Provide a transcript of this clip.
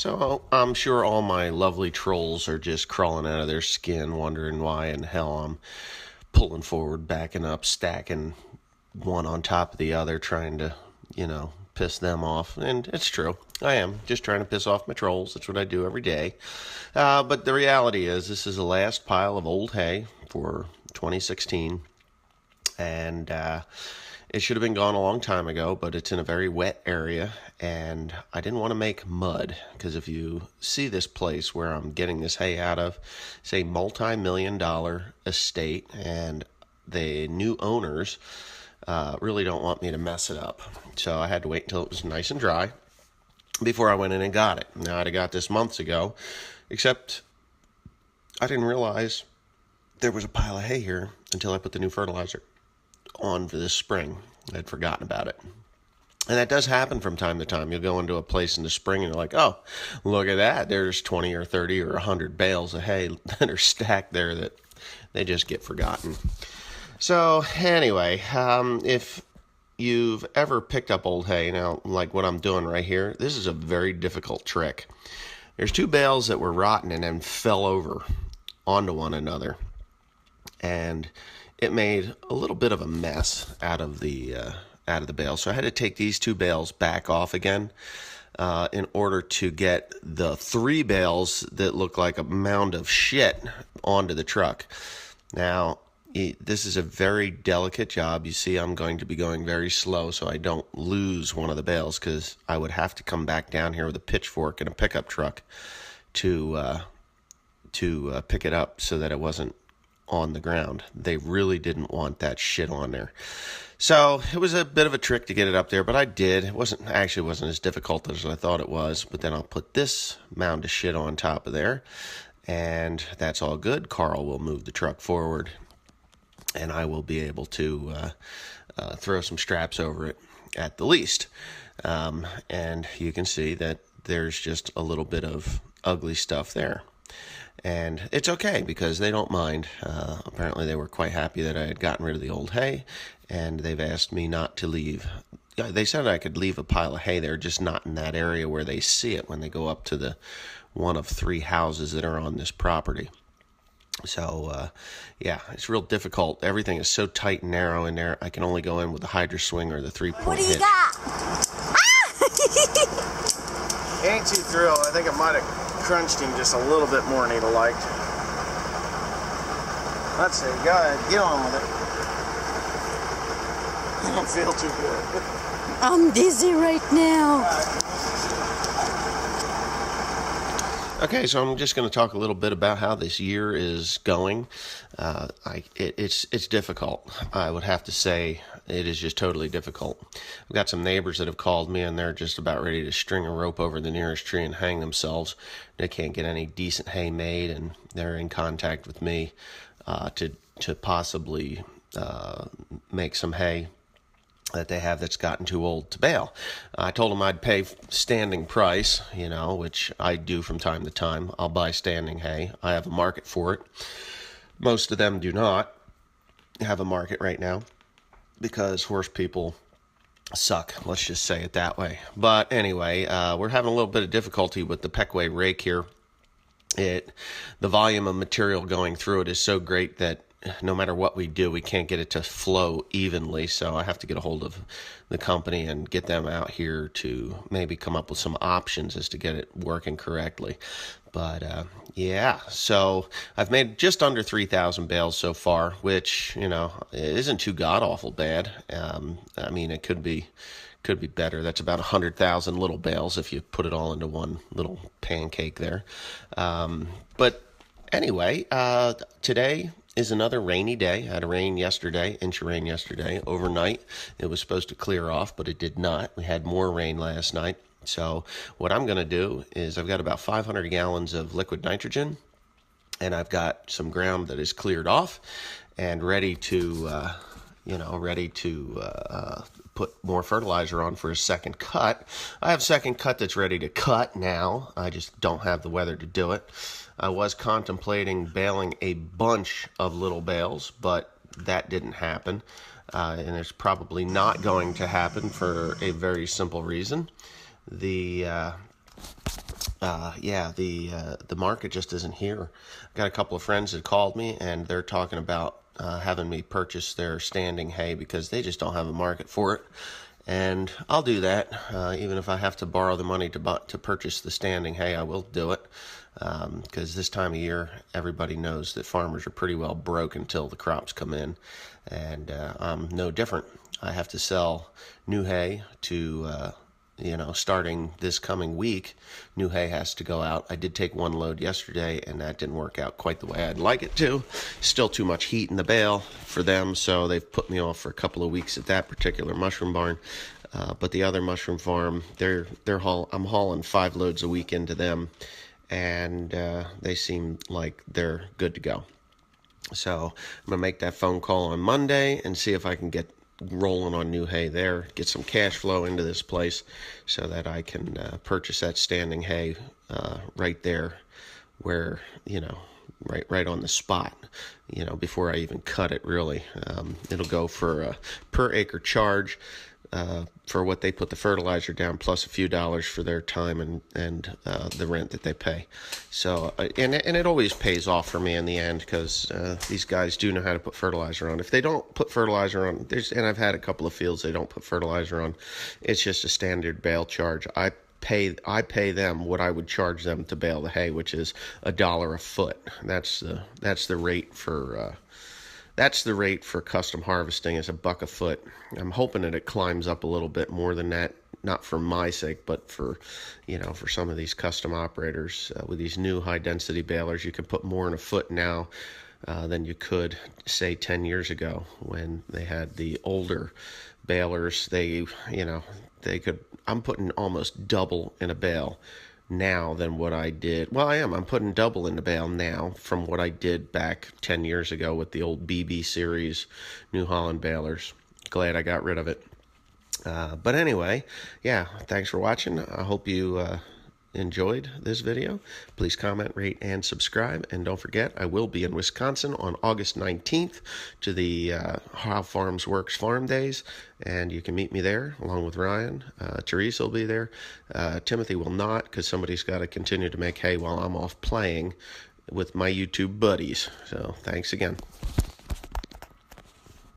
So I'm sure all my lovely trolls are just crawling out of their skin, wondering why in hell I'm pulling forward, backing up, stacking one on top of the other, trying to, piss them off. And it's true. I am just trying to piss off my trolls. That's what I do every day. But the reality is, this is the last pile of old hay for 2016. And it should have been gone a long time ago, but it's in a very wet area, and I didn't want to make mud, because if you see this place where I'm getting this hay out of, it's a multi-million-dollar estate, and the new owners really don't want me to mess it up. So I had to wait until it was nice and dry before I went in and got it. Now, I'd have got this months ago, except I didn't realize there was a pile of hay here until I put the new fertilizer on for this spring. I'd forgotten about it. And that does happen from time to time. You'll go into a place in the spring and you're like, oh, look at that. There's 20 or 30 or 100 bales of hay that are stacked there that they just get forgotten. So anyway, if you've ever picked up old hay, now like what I'm doing right here, this is a very difficult trick. There's two bales that were rotten and then fell over onto one another. And it made a little bit of a mess out of the bale. So I had to take these two bales back off again in order to get the three bales that look like a mound of shit onto the truck. Now, this is a very delicate job. You see, I'm going to be going very slow so I don't lose one of the bales, because I would have to come back down here with a pitchfork and a pickup truck to pick it up so that it wasn't on the ground. They really didn't want that shit on there. So it was a bit of a trick to get it up there, but I did. It wasn't as difficult as I thought it was. But then I'll put this mound of shit on top of there, and that's all good. Carl will move the truck forward, and I will be able to throw some straps over it at the least. And you can see that there's just a little bit of ugly stuff there. And it's okay, because they don't mind. Apparently they were quite happy that I had gotten rid of the old hay, and they've asked me not to leave. They said I could leave a pile of hay there, just not in that area where they see it when they go up to the one of three houses that are on this property. So, yeah, it's real difficult. Everything is so tight and narrow in there. I can only go in with the Hydra swing or the three-point hitch. What do you got? Ain't too thrilled. I think I might have crunched him just a little bit more than he'd have liked. Let's see. Go ahead. Get on with it. I don't feel too good. I'm dizzy right now. Okay, so I'm just going to talk a little bit about how this year is going. It's difficult. I would have to say it is just totally difficult. I've got some neighbors that have called me, and they're just about ready to string a rope over the nearest tree and hang themselves. They can't get any decent hay made, and they're in contact with me to possibly make some hay that they have that's gotten too old to bale. I told them I'd pay standing price, which I do from time to time. I'll buy standing hay. I have a market for it. Most of them do not have a market right now, because horse people suck. Let's just say it that way. But anyway, we're having a little bit of difficulty with the Peckway rake here. The volume of material going through it is so great that no matter what we do, we can't get it to flow evenly. So I have to get a hold of the company and get them out here to maybe come up with some options as to get it working correctly. But yeah, so I've made just under 3,000 bales so far, which, isn't too god-awful bad. I mean, it could be better. That's about 100,000 little bales if you put it all into one little pancake there. But anyway, today is another rainy day. I had a rain yesterday, inch of rain yesterday, overnight. It was supposed to clear off, but it did not. We had more rain last night. So what I'm going to do is I've got about 500 gallons of liquid nitrogen, and I've got some ground that is cleared off and ready to put more fertilizer on for a second cut. I have a second cut that's ready to cut now. I just don't have the weather to do it. I was contemplating baling a bunch of little bales, but that didn't happen. And it's probably not going to happen for a very simple reason. The Yeah, the market just isn't here. I got a couple of friends that called me, and they're talking about having me purchase their standing hay because they just don't have a market for it. And I'll do that, even if I have to borrow the money to purchase the standing hay. I will do it because this time of year, everybody knows that farmers are pretty well broke until the crops come in, and I'm no different. I have to sell new hay to starting this coming week, new hay has to go out. I did take one load yesterday, and that didn't work out quite the way I'd like it to. Still too much heat in the bale for them, so they've put me off for a couple of weeks at that particular mushroom barn. But the other mushroom farm, I'm hauling 5 loads a week into them, and they seem like they're good to go. So I'm going to make that phone call on Monday and see if I can get rolling on new hay there, get some cash flow into this place so that I can purchase that standing hay right there where, right on the spot, before I even cut it, really. It'll go for a per acre charge for what they put the fertilizer down, plus a few dollars for their time and the rent that they pay. So, and it always pays off for me in the end because these guys do know how to put fertilizer on. If they don't put fertilizer on, and I've had a couple of fields they don't put fertilizer on, it's just a standard bale charge. I pay them what I would charge them to bale the hay, which is $1 a foot. That's the rate for. That's the rate for custom harvesting, is $1 a foot. I'm hoping that it climbs up a little bit more than that, not for my sake, but for some of these custom operators. With these new high-density balers, you can put more in a foot now than you could, say, 10 years ago when they had the older balers. I'm putting almost double in a bale now than what I did. Well, I'm putting double in the bale now from what I did back 10 years ago with the old BB series New Holland balers. Glad I got rid of it. But anyway, yeah, thanks for watching. I hope you enjoyed this video. Please comment, rate, and subscribe. And don't forget, I will be in Wisconsin on August 19th to the How Farms Works Farm Days, and you can meet me there along with Ryan. Teresa will be there. Timothy will not, because somebody's got to continue to make hay while I'm off playing with my YouTube buddies. So thanks again.